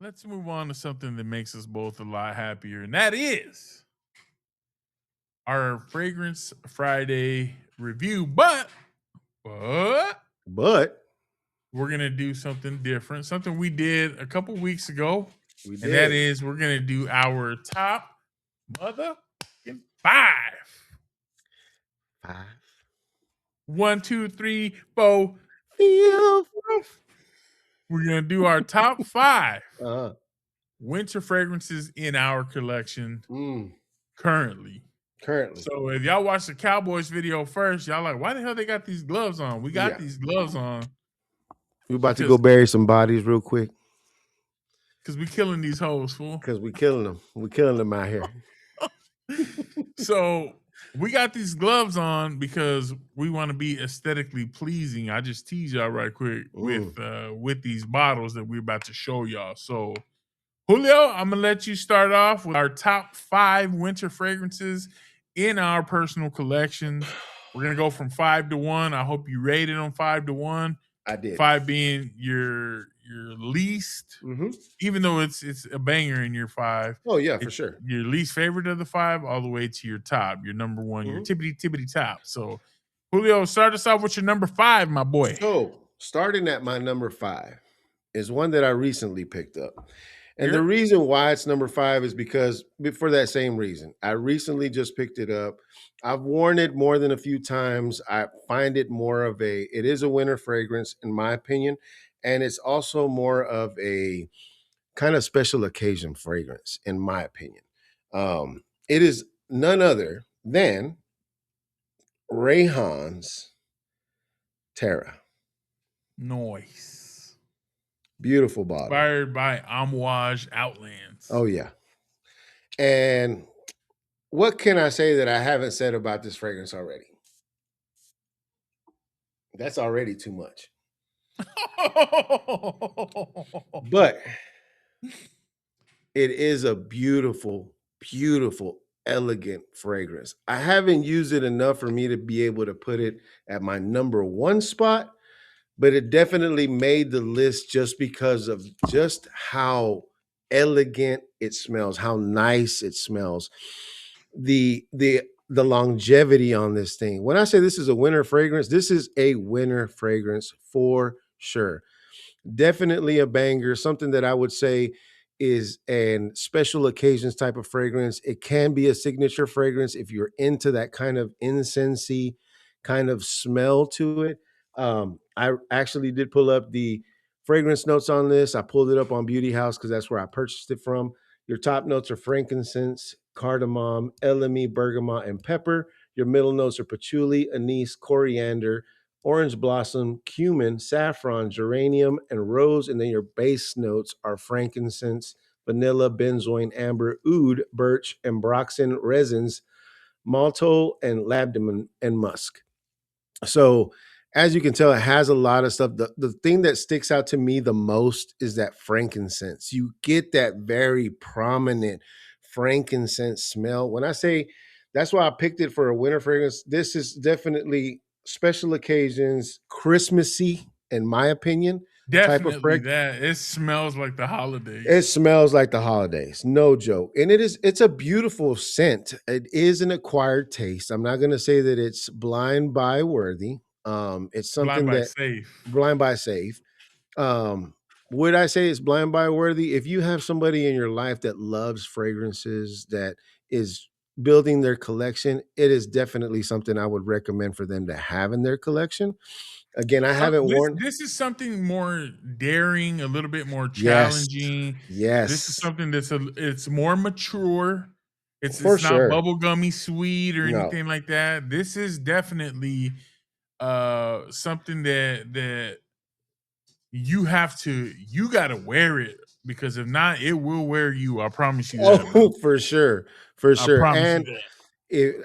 let's move on to something that makes us both a lot happier, and that is our Fragrance Friday review. But But we're gonna do something different, something we did a couple weeks ago, we and that did. is we're gonna do our top motherfucking five. Five. 1, 2, 3, 4. Feel. We're gonna do our top five Uh, winter fragrances in our collection mm, currently. currently. So if y'all watch the Cowboys video first, y'all like, why the hell they got these gloves on? We got Yeah. these gloves on We about to because go bury some bodies real quick we killing these hoes, fool. because we killing them. We killing them out here. So we got these gloves on because we want to be aesthetically pleasing. I just tease y'all right quick with these bottles that we're about to show y'all. So Julio, I'm gonna let you start off with our top five winter fragrances in our personal collections. We're gonna go from 5 to 1. I hope you rated them 5 to 1. I did. 5 being your least, Mm-hmm. even though it's a banger in your 5. Oh yeah, for It's sure. your least favorite of the 5, all the way to your top, your number one, your Mm-hmm. tippity top. So Julio, start us off with your number 5, my boy. So starting at my number 5 is one that I recently picked up. And the Here, reason why it's number 5 is because for that same reason. I recently just picked it up. I've worn it more than a few times. I find it it is a winter fragrance, in my opinion. And it's also more of a kind of special occasion fragrance, in my opinion. It is none other than Rayhan's Terra. noise. Beautiful bottle. Inspired by Amouage Outlands. Oh, yeah. And what can I say that I haven't said about this fragrance already? That's already too much. But it is a beautiful, beautiful, elegant fragrance. I haven't used it enough for me to be able to put it at my number 1 spot, but it definitely made the list just because of just how elegant it smells, how nice it smells. The longevity on this thing. When I say this is a winter fragrance, this is a winter fragrance for sure. Definitely a banger, something that I would say is an special occasions type of fragrance. It can be a signature fragrance if you're into that kind of incensey kind of smell to it. I actually did pull up the fragrance notes on this. I pulled it up on Beauty House because that's where I purchased it from. Your top notes are frankincense, cardamom, elemi, bergamot, and pepper. Your middle notes are patchouli, anise, coriander, orange blossom, cumin, saffron, geranium, and rose. And then your base notes are frankincense, vanilla, benzoin, amber, oud, birch, and ambroxan resins, maltol, and labdanum, and musk. So, as you can tell, it has a lot of stuff. The thing that sticks out to me the most is that frankincense. You get that very prominent frankincense smell. When I say that's why I picked it for a winter fragrance, this is definitely special occasions, Christmassy, in my opinion, type of Definitely fragrance. that. It smells like the It holidays. smells like the holidays, no joke. And it's a beautiful scent. It is an acquired taste. I'm not going to say that it's blind buy worthy. It's Blind something by that safe. blind buy safe. Um, would I say it's blind buy worthy? If you have somebody in your life that loves fragrances, that is building their collection, it is definitely something I would recommend for them to have in their collection. Again, I haven't This worn. this is something more daring, a little bit more Yes, challenging. This is yes, something it's more mature. for It's not sure. bubblegummy sweet or No, anything like that. This is definitely something that you gotta wear it because if not, it will wear you. I promise you that, bro. oh, for sure, for I sure. promise you And that.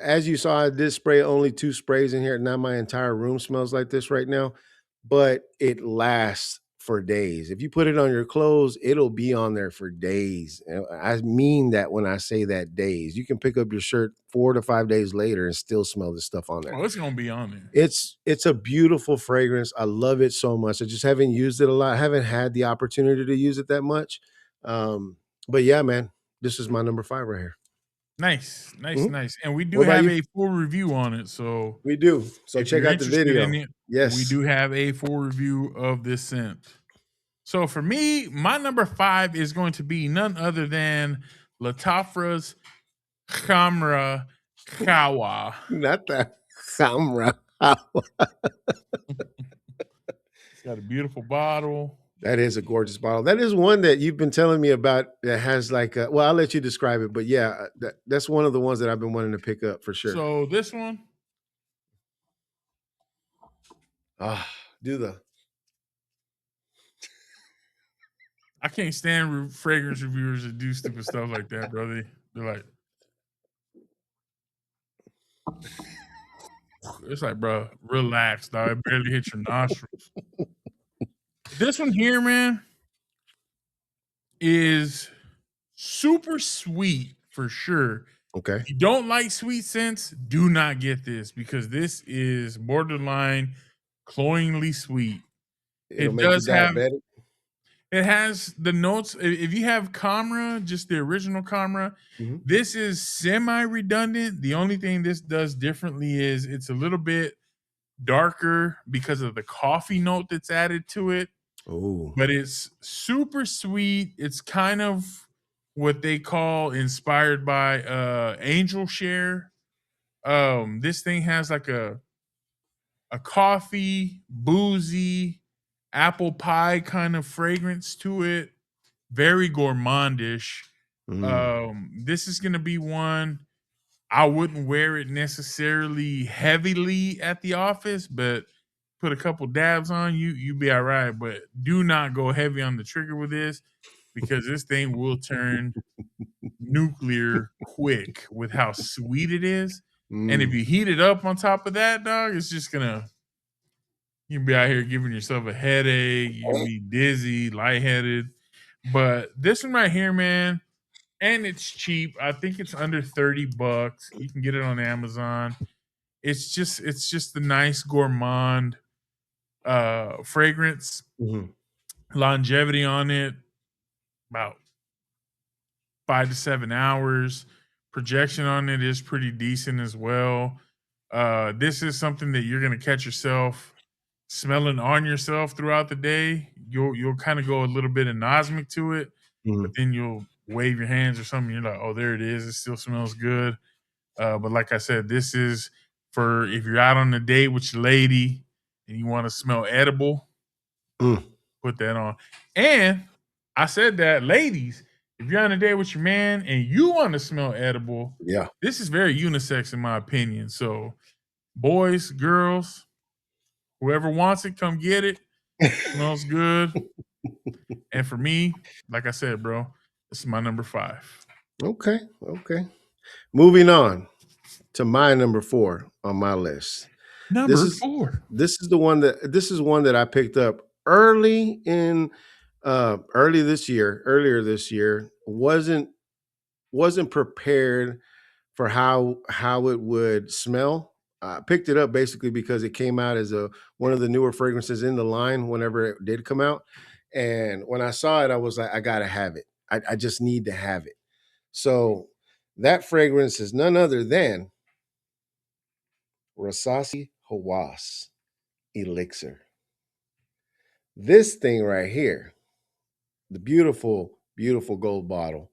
as you saw, I did spray only 2 sprays in here. Now my entire room smells like this right now, but it lasts for days. If you put it on your clothes, it'll be on there for days. And I mean that when I say that days. You can pick up your shirt 4 to 5 days later and still smell this stuff on there. Oh, it's gonna be on there. It's a beautiful fragrance. I love it so much. I just haven't used it a lot. I haven't had the opportunity to use it that much. But yeah, man, this is my number 5 right here. Nice, nice, Mhm. nice. And we do What about have you? a full review on it. So We do. So if check you're out the interested in video. it, we Yes. do have a full review of this scent. So for me, my number 5 is going to be none other than Latafra's Khamra Kawa. Not that camera. It's got a beautiful bottle. That is a gorgeous bottle. That is one that you've been telling me about that has like a, well, I'll let you describe it, but yeah, that's one of the ones that I've been wanting to pick up for sure. So this one, Ah, do the I can't stand fragrance reviewers that do stupid stuff like that, bro. They're like, it's like, bro, relax, dog. It barely hits your nostrils. This one here, man, is super sweet for sure. okay. If you don't like sweet scents, do not get this because this is borderline cloyingly sweet. It'll It make you does have diabetic. it has the notes. If you have Kamra, just the original Kamra, Mhm. this is semi-redundant. The only thing this does differently is it's a little bit darker because of the coffee note that's added to it, Oh, but it's super sweet. It's kind of what they call inspired by Angel Share. This thing has like a coffee, boozy, apple pie kind of fragrance to it. Very gourmandish. mm. This is gonna be one I wouldn't wear it necessarily heavily at the office, but put a couple dabs on you be all right. But do not go heavy on the trigger with this because this thing will turn nuclear quick with how sweet it is. And if Mm. you heat it up on top of that, dog, it's just gonna you can be out here giving yourself a headache, you can be dizzy, lightheaded. But this one right here, man, and it's cheap. I think it's under 30 bucks. You can get it on Amazon. It's just the nice gourmand fragrance, Mhm. longevity on it, about 5 to 7 hours. Projection on it is pretty decent as well. This is something that you're gonna catch yourself smelling on yourself throughout the day. You'll kind of go a little bit anosmic to it, but Mhm. then you'll wave your hands or something. You're like, oh, there it is. It still smells good. But like I said, this is for if you're out on a date with your lady and you want to smell edible, Mm. put that on. And I said that, ladies, if you're on a date with your man and you want to smell edible, Yeah. this is very unisex in my opinion. So, boys, girls, whoever wants it, come get it. Smells good. And for me, like I said, bro, this is my number 5. Okay. Okay. Moving on to my number 4 on my list. This Number is 4. this is one that I picked up early in earlier this year. Wasn't prepared for how it would smell. I picked it up basically because it came out as a one of the newer fragrances in the line whenever it did come out. And when I saw it, I was like, I gotta have it. I just need to have it. So that fragrance is none other than Rasasi Hawass Elixir. This thing right here, the beautiful, beautiful gold bottle,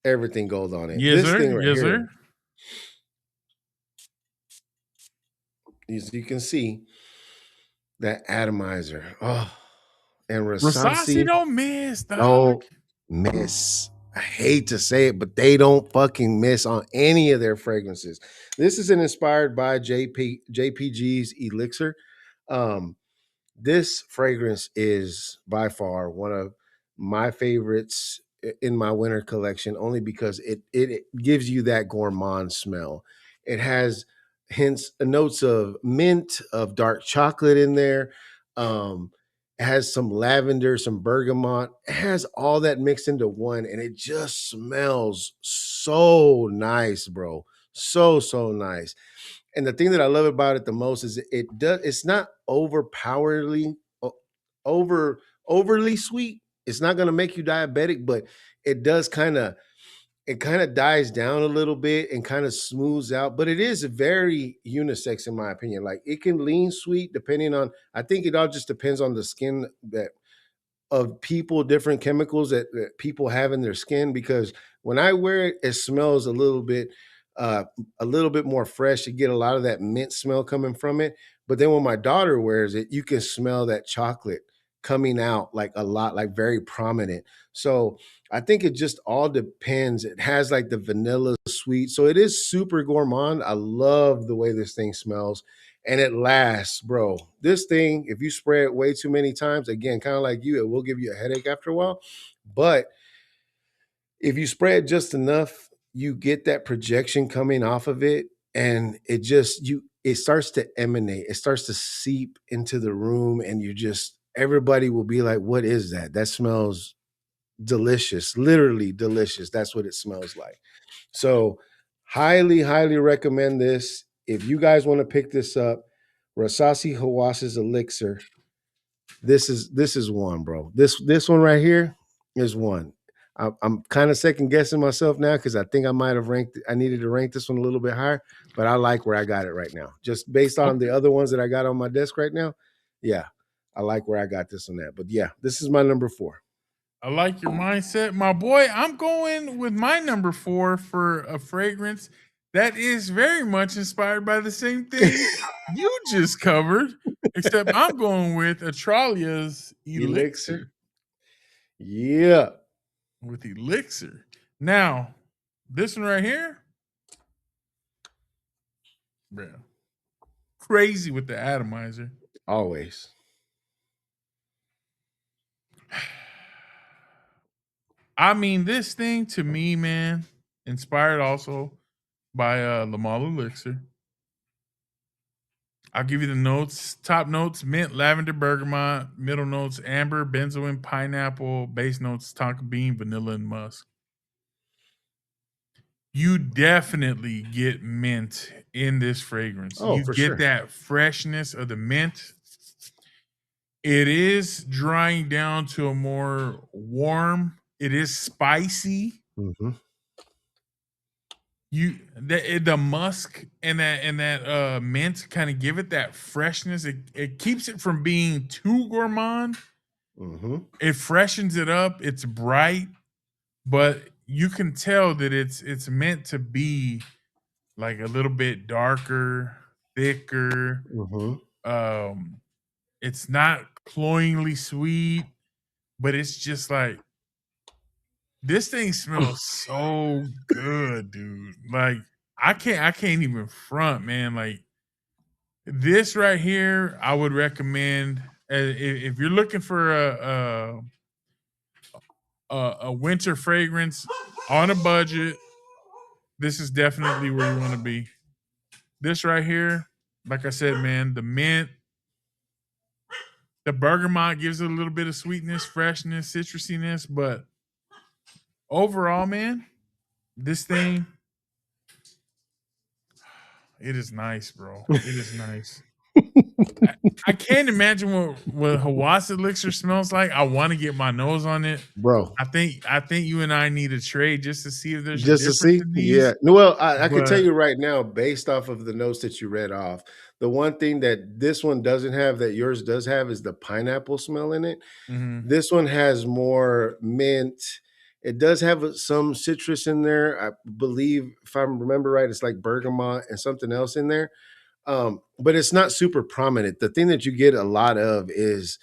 everything gold on it. Yes, This sir. thing right Yes, here, sir. as you can see, that atomizer. Oh, and Rasasi Rasasi don't miss, dog. don't miss. I hate to say it, but they don't fucking miss on any of their fragrances. This is inspired by JPG's Elixir. Um, this fragrance is by far one of my favorites in my winter collection, only because it gives you that gourmand smell. It has hints, notes of mint, of dark chocolate in there. It has some lavender, some bergamot. It has all that mixed into one, and it just smells so nice, bro. So nice. And the thing that I love about it the most is it's not overly overly sweet, It's not going to make you diabetic, but it does it kind of dies down a little bit and kind of smooths out, but it is very unisex in my opinion. Like it can lean sweet depending on, I think it all just depends on the skin that of people, different chemicals that people have in their skin. Because when I wear it, it smells uh, a little bit more fresh. You get a lot of that mint smell coming from it. But then when my daughter wears it, you can smell that chocolate coming out like a lot, like very prominent. So I think it just all depends. It has like the vanilla sweet, so it is super gourmand. I love the way this thing smells and it lasts, bro. This thing, if you spray it way too many times, again, kind of like you, it will give you a headache after a while. But if you spray it just enough, you get that projection coming off of it, and it starts to emanate. It starts to seep into the room, and you just everybody will be like, "What is that? That smells delicious, literally delicious." That's what it smells like. So, highly, highly recommend this. If you guys want to pick this up, Rasasi Hawas's Elixir. This is one, bro. This one right here is one. I'm kind of second guessing myself now because I think I might have ranked. I needed to rank this one a little bit higher, but I like where I got it right now, just based on the Okay. other ones that I got on my desk right now. Yeah, I like where I got this one at. But yeah, this is my number 4. I like your mindset, my boy. I'm going with my number 4 for a fragrance that is very much inspired by the same thing you just covered, except I'm going with Atralia's Elixir. Elixir Yeah. with Elixir. Now, this one right here, bro, crazy with the atomizer. Always. I mean, this thing to me, man, inspired also by Lamal Elixir. I'll give you the notes. Top notes: mint, lavender, bergamot. Middle notes: amber, benzoin, pineapple. Base notes: tonka bean, vanilla, and musk. You definitely get mint in this fragrance. Oh, You for get sure. that freshness of the mint. It is drying down to a more warm. It is spicy. Hmm. The musk and that mint kind of give it that freshness. It keeps it from being too gourmand. Hmm. It freshens it up. It's bright, but you can tell that it's meant to be like a little bit darker, thicker. Hmm. Um, it's not cloyingly sweet, but it's just like this thing smells so good, dude. Like I can't even front, man. Like this right here, I would recommend if you're looking for a winter fragrance on a budget. This is definitely where you want to be. This right here, like I said, man, the mint, the bergamot gives it a little bit of sweetness, freshness, citrusiness, but overall, man, this thing, it is nice, bro. It is nice. I can't imagine what Hawass elixir smells like. I want to get my nose on it. Bro, I think you and I need a trade just to see if there's a just to difference see? in Yeah. these. No, well, I can tell But you right now, based off of the notes that you read off, the one thing that this one doesn't have that yours does have is the pineapple smell in it. mhm. This one has more mint. It does have some citrus in there. I believe, if I remember right, it's like bergamot and something else in there. But it's not super prominent. The thing that you get a lot of is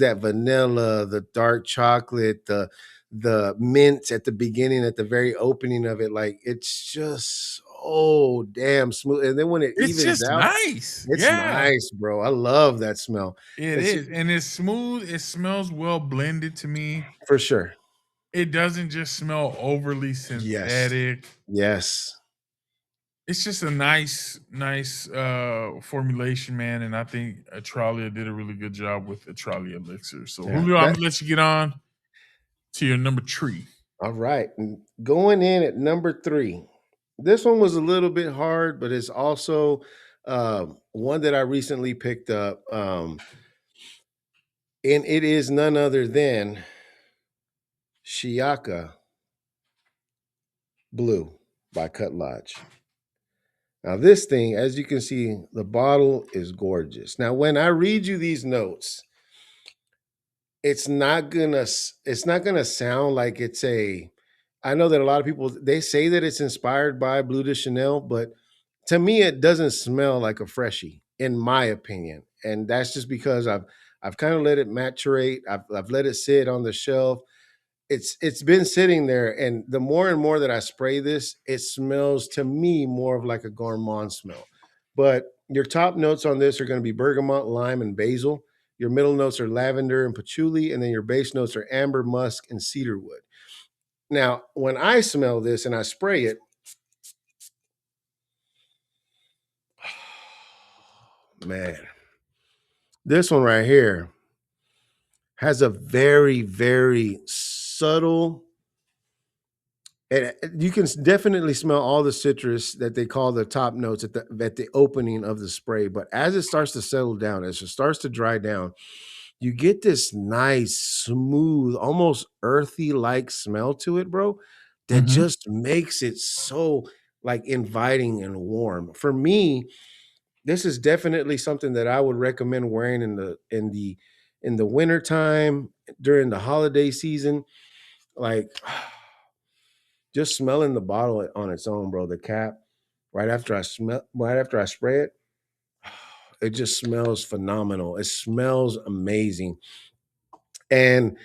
that vanilla, the dark chocolate, the mint at the beginning, at the very opening of it. Like it's just so damn smooth. And then when it It's evens just out, nice. it's Yeah, nice, bro. I love that smell. it It's is. And it's smooth. It smells well blended to me. for sure. It doesn't just smell overly Yes. synthetic. Yes. It's just a nice formulation, man. And I think Atralia did a really good job with Atralia Elixir. So Yeah. Julio, I'm gonna let you get on to your number 3. All right. Going in at number 3. This one was a little bit hard, but it's also one that I recently picked up. And it is none other than Shiaka Blue by Cut Lodge. Now, this thing, as you can see, the bottle is gorgeous. Now, when I read you these notes, it's not gonna sound like it's a. I know that a lot of people they say that it's inspired by Blue de Chanel, but to me, it doesn't smell like a freshie, in my opinion. And that's just because I've kind of let it maturate. I've let it sit on the shelf. It's been sitting there, and the more and more that I spray this, it smells to me more of like a gourmand smell. But your top notes on this are going to be bergamot, lime, and basil. Your middle notes are lavender and patchouli, and then your base notes are amber, musk, and cedarwood. Now, when I smell this and I spray it, man, this one right here has a very, very subtle. And you can definitely smell all the citrus that they call the top notes at the opening of the spray. But as it starts to settle down, as it starts to dry down, you get this nice, smooth, almost earthy like smell to it, bro. That Mhm. just makes it so like inviting and warm. For me, this is definitely something that I would recommend wearing in the winter time during the holiday season. Like just smelling the bottle on its own, bro, the cap, right after I spray it, it just smells phenomenal. It smells amazing. And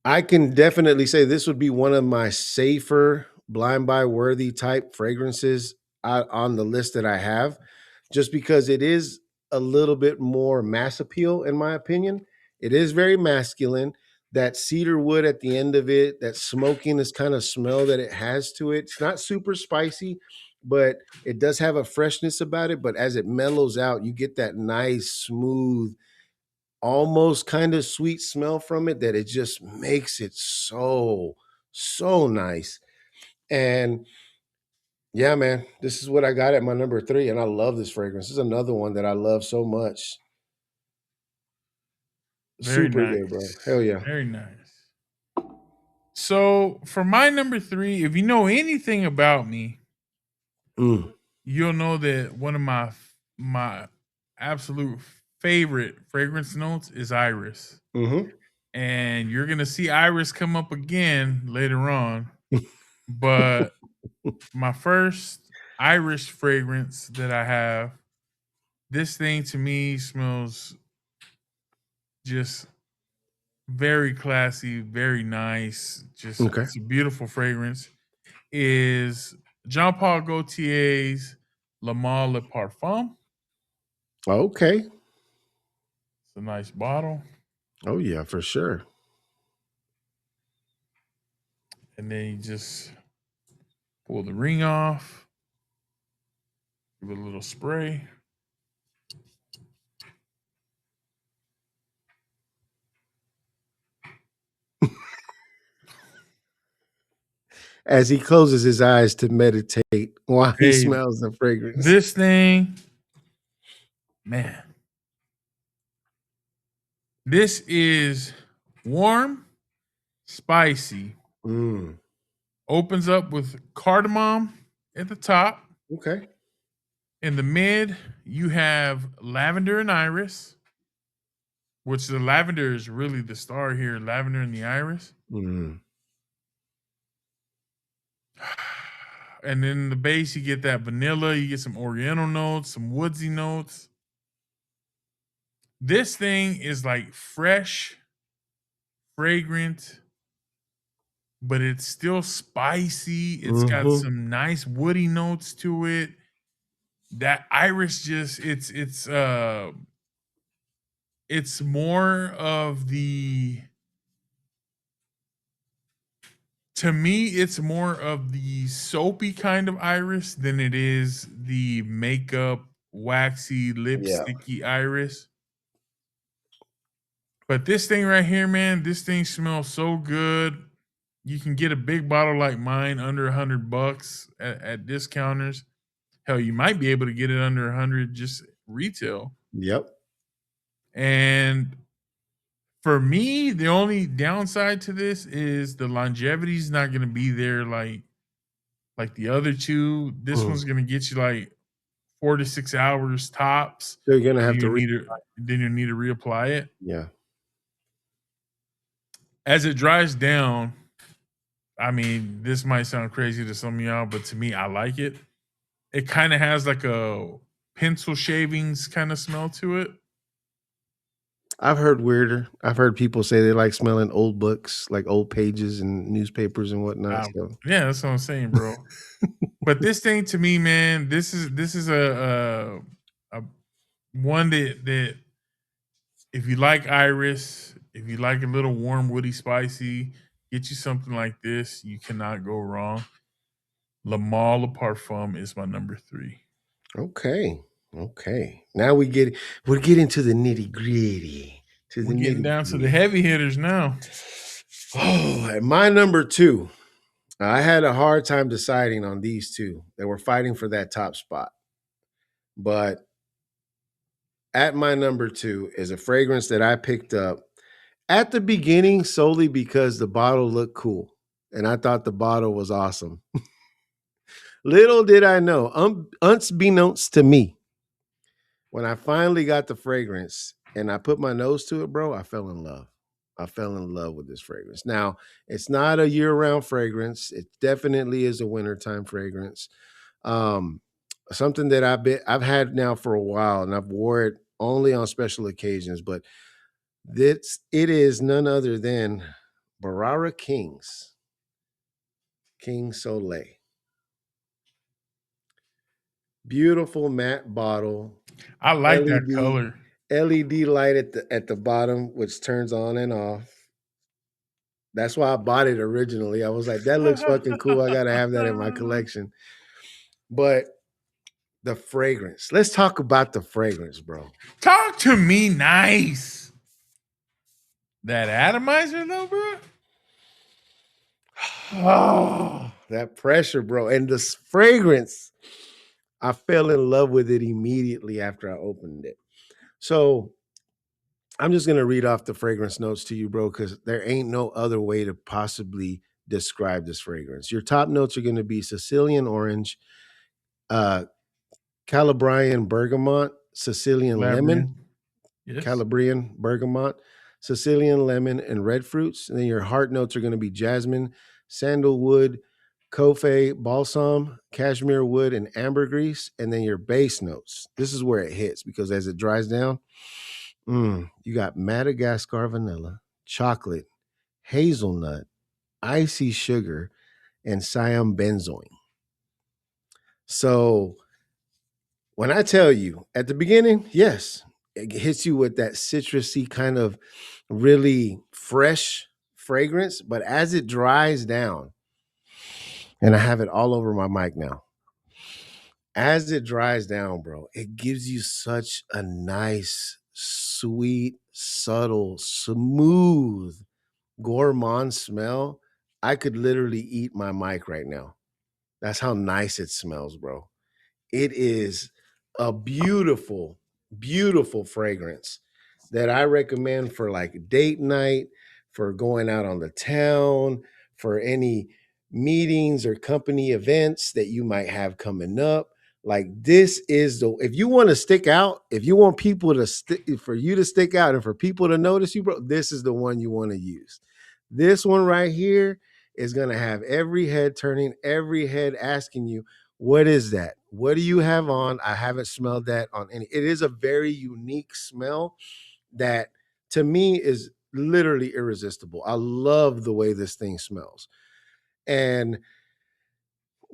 I can definitely say this would be one of my safer blind buy worthy type fragrances on the list that I have, just because it is a little bit more mass appeal, in my opinion. It is very masculine. That cedar wood at the end of it, that smokiness kind of smell that it has to it. It's not super spicy, but it does have a freshness about it. But as it mellows out, you get that nice, smooth, almost kind of sweet smell from it that it just makes it so nice. And yeah, man, this is what I got at my number 3, and I love this fragrance. This is another one that I love so much. Very Super good, bro. nice. Hell yeah. Very nice. So for my number 3, if you know anything about me, Mm. you'll know that one of my absolute favorite fragrance notes is iris. Mhm. And you're gonna see iris come up again later on. But my first Irish fragrance that I have, this thing to me smells just very classy, very nice. Just Okay. it's a beautiful fragrance. Is Jean Paul Gaultier's Le Male Le Parfum. Okay. It's a nice bottle. Oh yeah, for sure. And then you just pull the ring off, give it a little spray. As he closes his eyes to meditate while he Hey, smells the fragrance. this thing, man, this is warm, spicy, Mm. opens up with cardamom at the top. Okay. In the mid, you have lavender and iris, which the lavender is really the star here. Lavender and the iris. Mm. And then the base, you get that vanilla, you get some oriental notes, some woodsy notes. This thing is like fresh, fragrant, but it's still spicy. It's got Mhm. some nice woody notes to it. That iris just it's more of the to me it's more of the soapy kind of iris than it is the makeup waxy Yeah. lipsticky iris. But this thing right here, man, this thing smells so good. You can get a big bottle like mine under $100 at discounters. Hell, you might be able to get it under 100 just retail. Yep. And For me, the only downside to this is the longevity is not going to be there like the other two. This Mm. one's going to get you like 4 to 6 hours tops. So you're gonna Then have to you need to reapply it. yeah. As it dries down, I mean, this might sound crazy to some of y'all, but to me, I like it. It kind of has like a pencil shavings kind of smell to it. I've heard weirder. I've heard people say they like smelling old books, like old pages and newspapers and whatnot. So Yeah, that's what I'm saying, bro. But this thing to me, man, this is a one that if you like iris, if you like a little warm, woody, spicy, get you something like this. You cannot go wrong. Le Male Parfum is my number 3. okay. Okay. Now we're getting to the nitty-gritty. To the We're getting down to the nitty-gritty. heavy hitters now. Oh, at my number 2. I had a hard time deciding on these two. They were fighting for that top spot. But at my number 2 is a fragrance that I picked up at the beginning solely because the bottle looked cool. And I thought the bottle was awesome. Little did I know, unbeknownst to me, when I finally got the fragrance and I put my nose to it, bro, I fell in love. I fell in love with this fragrance. Now, it's not a year-round fragrance. It definitely is a wintertime fragrance. Um, Something that I've had now for a while, and I've wore it only on special occasions, but it is none other than Barara King's King Soleil. Beautiful matte bottle, I like that LED color. LED light at the bottom, which turns on and off. That's why I bought it originally. I was like, that looks fucking cool. I gotta have that in my collection. But the fragrance. Let's talk about the fragrance, bro. Talk to me nice. That atomizer though, bro. Oh, that pressure, bro. And this fragrance, I fell in love with it immediately after I opened it. So I'm just gonna read off the fragrance notes to you, bro, because there ain't no other way to possibly describe this fragrance. Your top notes are gonna be Sicilian orange, uh, Calabrian bergamot, Sicilian lemon, Labyrinth. Yes. Calabrian bergamot, Sicilian lemon, and red fruits. And then your heart notes are going to be jasmine, sandalwood, coffee, balsam, cashmere wood, and ambergris. And then your base notes. This is where it hits because as it dries down, you got Madagascar vanilla, chocolate, hazelnut, icy sugar, and Siam benzoin. So when I tell you at the beginning, yes, it hits you with that citrusy kind of really fresh fragrance, but as it dries down, and I have it all over my mic now. As it dries down, bro, it gives you such a nice, sweet, subtle, smooth, gourmand smell. I could literally eat my mic right now. That's how nice it smells, bro. It is a beautiful, beautiful fragrance that I recommend for like date night, for going out on the town, for any meetings or company events that you might have coming up. Like this is the if you want to stick out, if you want people to for you to stick out and for people to notice you, bro, this is the one you want to use. This one right here is going to have every head turning, every head asking you, what is that? What do you have on? I haven't smelled that on any. It is a very unique smell that to me is literally irresistible. I love the way this thing smells. And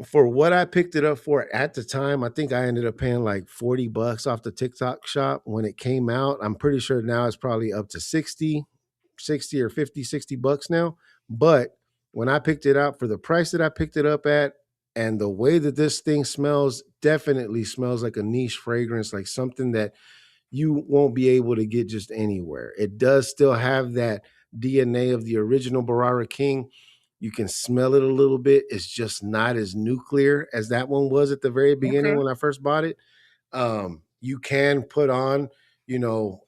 for what I picked it up for at the time, I think I ended up paying like $40 off the TikTok shop when it came out. I'm pretty sure now it's probably up to 60 or 50, $60 now. But when I picked it out for the price that I picked it up at, and the way that this thing smells, definitely smells like a niche fragrance, like something that you won't be able to get just anywhere. It does still have that DNA of the original Barara King. You can smell it a little bit. It's just not as nuclear as that one was at the very beginning Okay. when I first bought it. You can put on,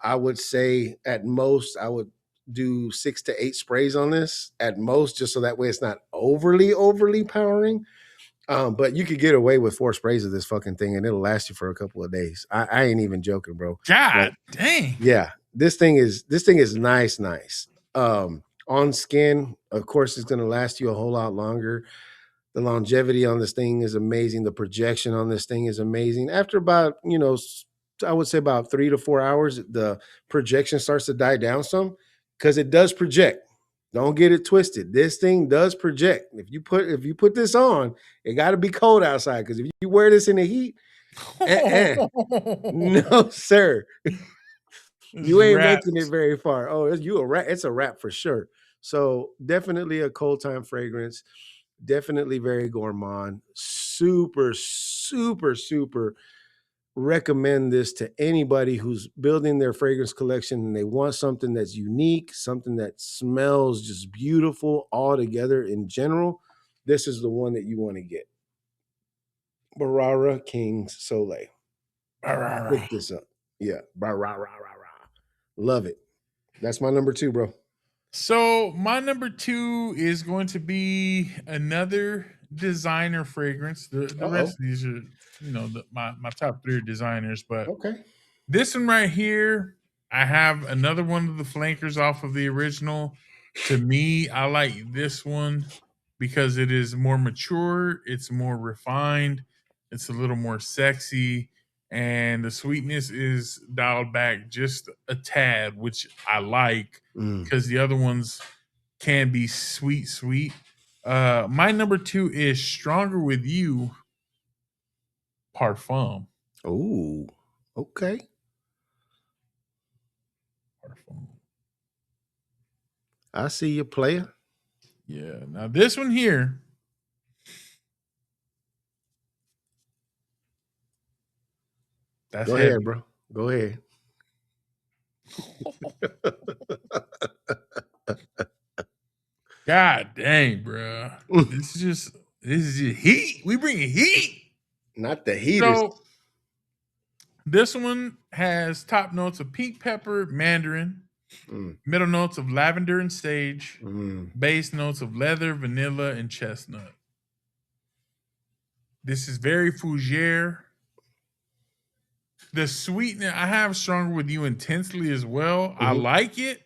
I would say at most, I would do 6 to 8 sprays on this at most, just so that way it's not overly powering. But you could get away with 4 sprays of this fucking thing and it'll last you for a couple of days. I ain't even joking, bro. God dang. Yeah, this thing is nice. On skin, of course, it's gonna last you a whole lot longer. The longevity on this thing is amazing. The projection on this thing is amazing. After about, I would say about 3 to 4 hours, the projection starts to die down some because it does project. Don't get it twisted. This thing does project. If you put this on, it got to be cold outside because if you wear this in the heat, no, sir. You ain't making it very far. Oh, it's a wrap for sure. So definitely a cold time fragrance. Definitely very gourmand. Super, super, super recommend this to anybody who's building their fragrance collection and they want something that's unique, something that smells just beautiful all together in general. This is the one that you want to get. Barara King's Soleil. Pick this up. Yeah. Love it. That's my number 2, bro. So my number 2 is going to be another designer fragrance. The rest of these are, my top 3 are designers, but okay. This one right here, I have another one of the flankers off of the original. To me, I like this one because it is more mature, it's more refined, it's a little more sexy, and the sweetness is dialed back just a tad, which I like because the other ones can be sweet. My number 2 is Stronger With You Parfum. Oh, okay. Parfum. I see you, player. Yeah. Now this one here. That's Go heavy. ahead, bro. Go ahead. God dang, bro. This is just heat. We bringing heat. Not the heaters. So this one has top notes of pink pepper, mandarin, middle notes of lavender and sage, base notes of leather, vanilla, and chestnut. This is very fougere. The sweetness, I have Stronger With You intensely as well. I like it.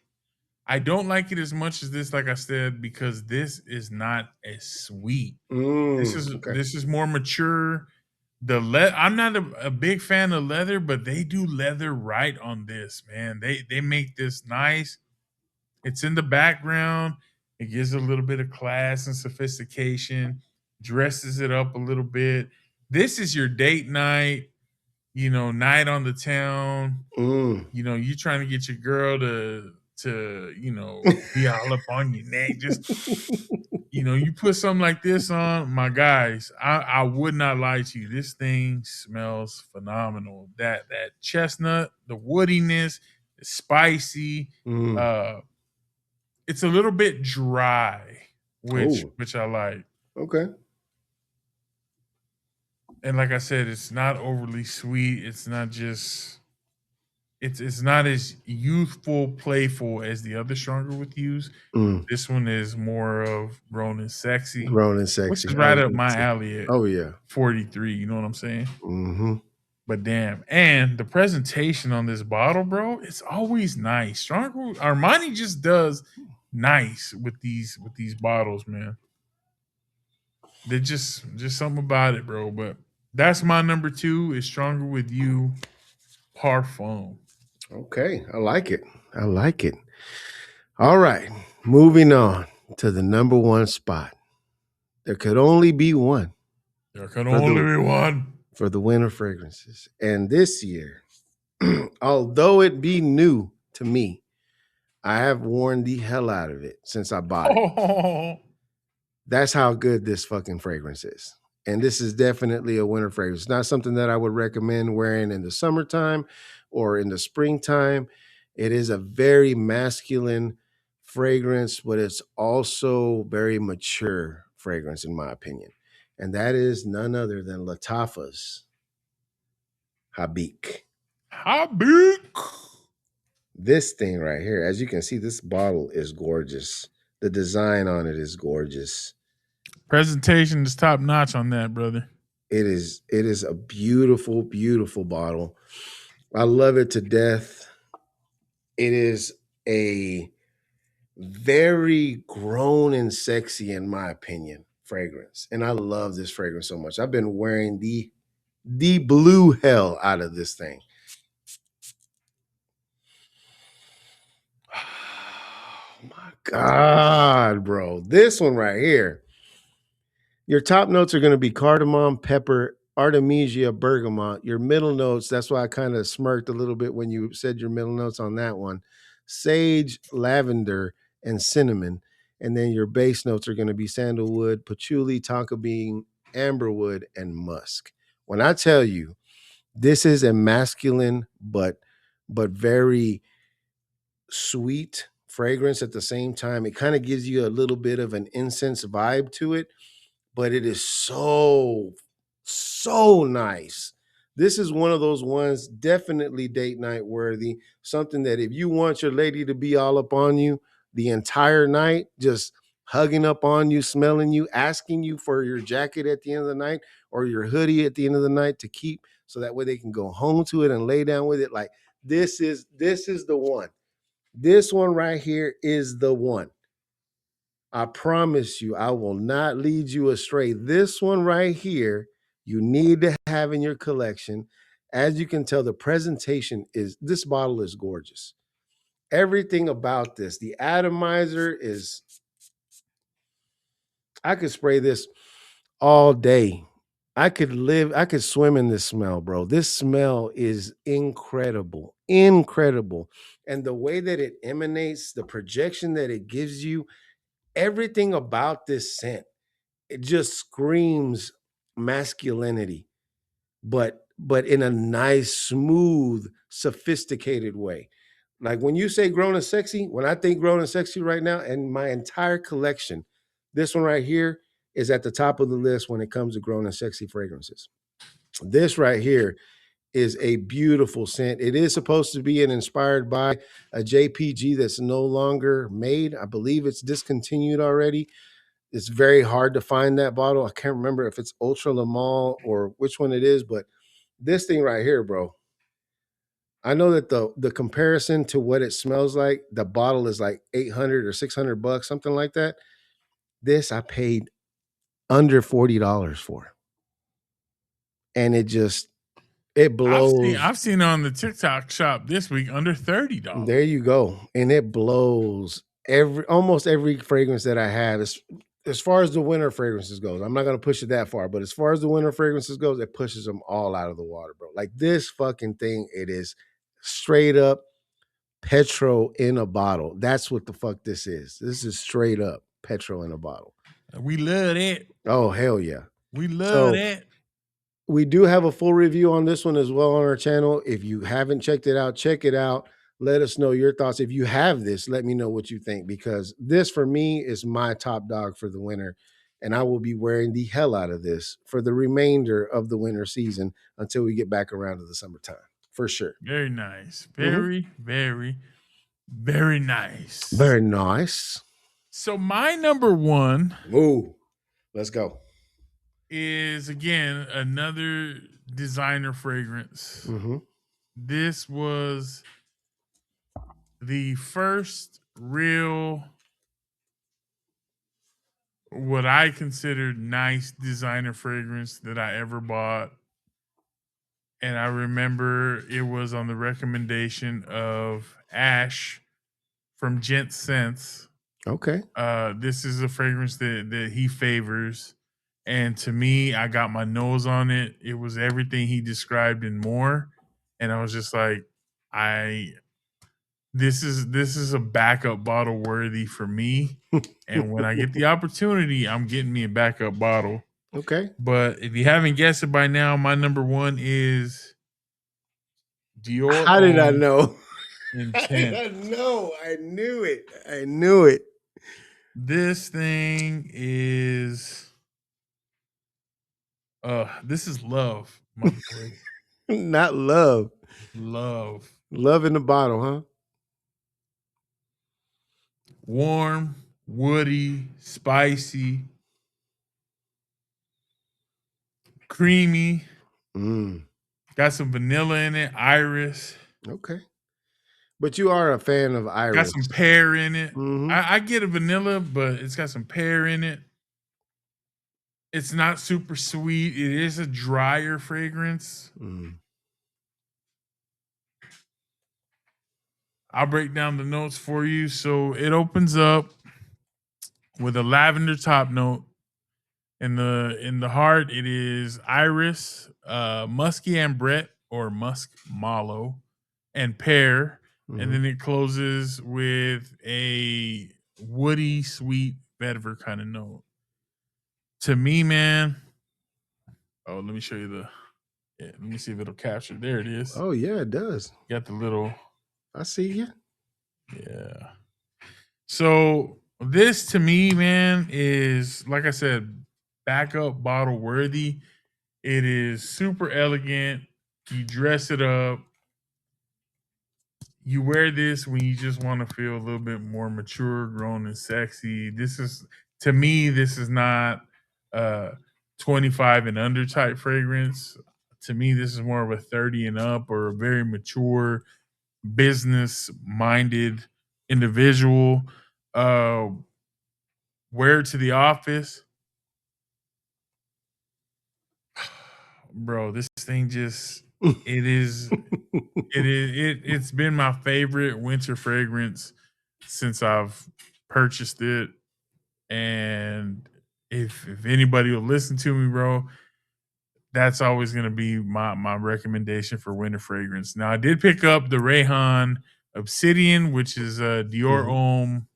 I don't like it as much as this, like I said, because this is not as sweet. This is more mature. I'm not a big fan of leather, but they do leather right on this, man. They make this nice. It's in the background. It gives a little bit of class and sophistication, dresses it up a little bit. This is your date night, night on the town. You trying to get your girl to be all up on your neck. Just you put something like this on, my guys, I would not lie to you. This thing smells phenomenal. That chestnut, the woodiness, it's spicy. It's a little bit dry, which I like. Okay. And like I said, it's not overly sweet. It's not just it's not as youthful, playful as the other Stronger With Yous. This one is more of grown and sexy. Which is right up my alley at 43. You know what I'm saying? But damn. And the presentation on this bottle, bro, it's always nice. Armani just does nice with these bottles, man. They're just something about it, bro. But that's my number 2 is Stronger With You Parfum. Okay, I like it. All right, moving on to the number 1 spot. There could only be one. There could only be one for the winter fragrances. And this year, although it be new to me, I have worn the hell out of it since I bought it. That's how good this fucking fragrance is. And this is definitely a winter fragrance. It's not something that I would recommend wearing in the summertime or in the springtime. It is a very masculine fragrance, but it's also very mature fragrance, in my opinion. And that is none other than Lattafa's Habik. This thing right here, as you can see, this bottle is gorgeous. The design on it is gorgeous. Presentation is top notch on that, brother. It is a beautiful, beautiful bottle. I love it to death. It is a very grown and sexy, in my opinion, fragrance. And I love this fragrance so much. I've been wearing the blue hell out of this thing. Oh my God, bro. This one right here. Your top notes are going to be cardamom, pepper, artemisia, bergamot. Your middle notes, that's why I kind of smirked a little bit when you said your middle notes on that one. Sage, lavender, and cinnamon. And then your base notes are going to be sandalwood, patchouli, tonka bean, amberwood, and musk. When I tell you, this is a masculine but very sweet fragrance at the same time. It kind of gives you a little bit of an incense vibe to it, but it is so nice. This is one of those ones, definitely date night worthy. Something that if you want your lady to be all up on you the entire night, just hugging up on you, smelling you, asking you for your jacket at the end of the night or your hoodie at the end of the night to keep, so that way they can go home to it and lay down with it. Like this is the one. This one right here is the one. I promise you, I will not lead you astray. This one right here, you need to have in your collection. As you can tell, the presentation is, this bottle is gorgeous. Everything about this, the atomizer is, I could spray this all day. I could swim in this smell, bro. This smell is incredible, incredible. And the way that it emanates, the projection that it gives you, everything about this scent, it just screams masculinity, but in a nice, smooth, sophisticated way. Like when you say grown and sexy, when I think grown and sexy right now, and my entire collection, this one right here is at the top of the list when it comes to grown and sexy fragrances. This right here is a beautiful scent. It is supposed to be inspired by a JPG that's no longer made. I believe it's discontinued already. It's very hard to find that bottle. I can't remember if it's Ultra Lamal or which one it is, but this thing right here, bro. I know that the comparison to what it smells like, the bottle is like 800 or $600, something like that. This I paid under $40 for. And it just, it blows. I've seen it on the TikTok shop this week under $30. There you go. And it blows almost every fragrance that I have. As far as the winter fragrances goes, I'm not going to push it that far, but as far as the winter fragrances goes, it pushes them all out of the water, bro. Like this fucking thing, it is straight up Petro in a bottle. That's what the fuck this is. This is straight up Petro in a bottle. We love it. Oh, hell yeah. We love it. We do have a full review on this one as well on our channel. If you haven't checked it out, check it out. Let us know your thoughts. If you have this, let me know what you think, because this for me is my top dog for the winter. And I will be wearing the hell out of this for the remainder of the winter season until we get back around to the summertime, for sure. Very nice. Very, very, very nice. Very nice. So my number one. Ooh, let's go. Is again another designer fragrance. Mm-hmm. This was the first real, what I considered nice designer fragrance that I ever bought. And I remember it was on the recommendation of Ash from Gent Sense. Okay. This is a fragrance that he favors. And to me, I got my nose on it. It was everything he described and more. And I was just like, this is a backup bottle worthy for me. And when I get the opportunity, I'm getting me a backup bottle. Okay. But if you haven't guessed it by now, my number one is Dior. How did I know? Intent. I know. I knew it. I knew it. This thing is this is love, my boy. Not love. Love. Love in the bottle, huh? warm, woody, spicy, creamy. Mm, Got some vanilla in it, iris. okay. But you are a fan of Got Iris. some pear in it. Mhm. I get a vanilla, but it's got some pear in it. It's not super sweet. It is a drier fragrance. Mm. I'll break down the notes for you. So it opens up with a lavender top note. In the heart, it is iris, musky ambrette or musk mallow, and pear. And Mhm. then it closes with a woody, sweet vetiver kind of note. To me, man. Oh, let me show you the. Yeah, let me see if it'll capture. There it is. Oh yeah, it does. Got the little. I see you. Yeah. So this to me, man, is like I said, backup bottle worthy. It is super elegant. You dress it up. You wear this when you just want to feel a little bit more mature, grown, and sexy. This is to me, this is not a 25 and under type fragrance. To me, this is more of a 30 and up or a very mature, business minded individual. Uh wear it to the office. Bro, this thing just it is it's been my favorite winter fragrance since I've purchased it. And if anybody will listen to me, bro, that's always gonna be my recommendation for winter fragrance. Now I did pick up the Rayhan Obsidian, which is a Dior Mhm. Homme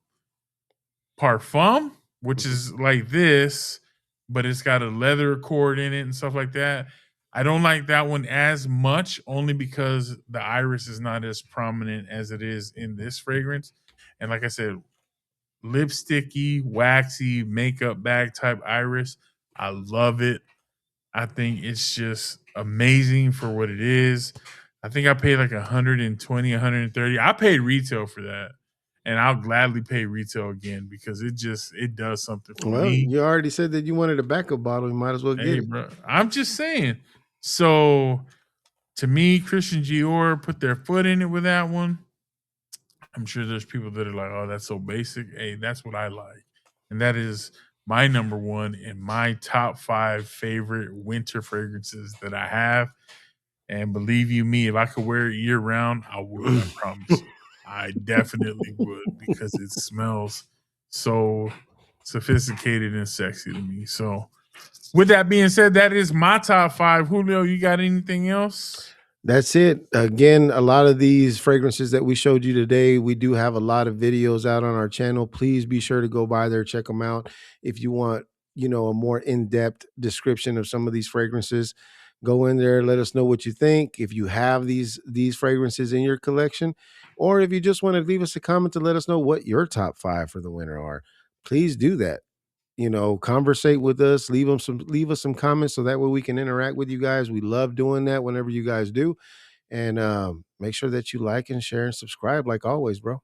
Parfum, which Mhm. is like this, but it's got a leather cord in it and stuff like that. I don't like that one as much, only because the iris is not as prominent as it is in this fragrance. And like I said, lipsticky, waxy, makeup bag type iris. I love it. I think it's just amazing for what it is. I think I paid like 120, 130. I paid retail for that. And I'll gladly pay retail again because it does something for Well, me. you already said that you wanted a backup bottle. You might as well get Hey, it. bro, I'm just saying. So to me, Christian Dior put their foot in it with that one. I'm sure there's people that are like, "Oh, that's so basic." Hey, that's what I like, and that is my number one and my top 5 favorite winter fragrances that I have. And believe you me, if I could wear it year round, I would. I promise you, I definitely would because it smells so sophisticated and sexy to me. So, with that being said, that is my top 5. Julio, you got anything else? That's it. Again, a lot of these fragrances that we showed you today, we do have a lot of videos out on our channel. Please be sure to go by there, check them out. If you want, a more in-depth description of some of these fragrances, go in there, let us know what you think. If you have these fragrances in your collection, or if you just want to leave us a comment to let us know what your top 5 for the winter are, please do that. Conversate with us, leave us some comments so that way we can interact with you guys. We love doing that whenever you guys do. And make sure that you like and share and subscribe like always, bro.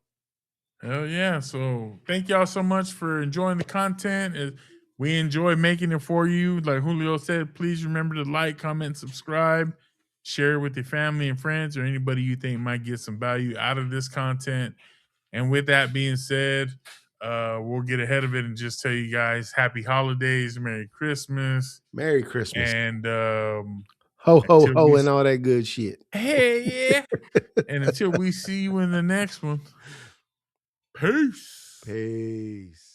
Hell yeah. So thank y'all so much for enjoying the content. We enjoy making it for you. Like Julio said, please remember to like, comment, subscribe, share it with your family and friends or anybody you think might get some value out of this content. And with that being said, we'll get ahead of it and just tell you guys happy holidays, Merry Christmas. Merry Christmas. And Ho ho until ho we and all that good shit. hey yeah. And until we see you in the next one. Peace. Peace.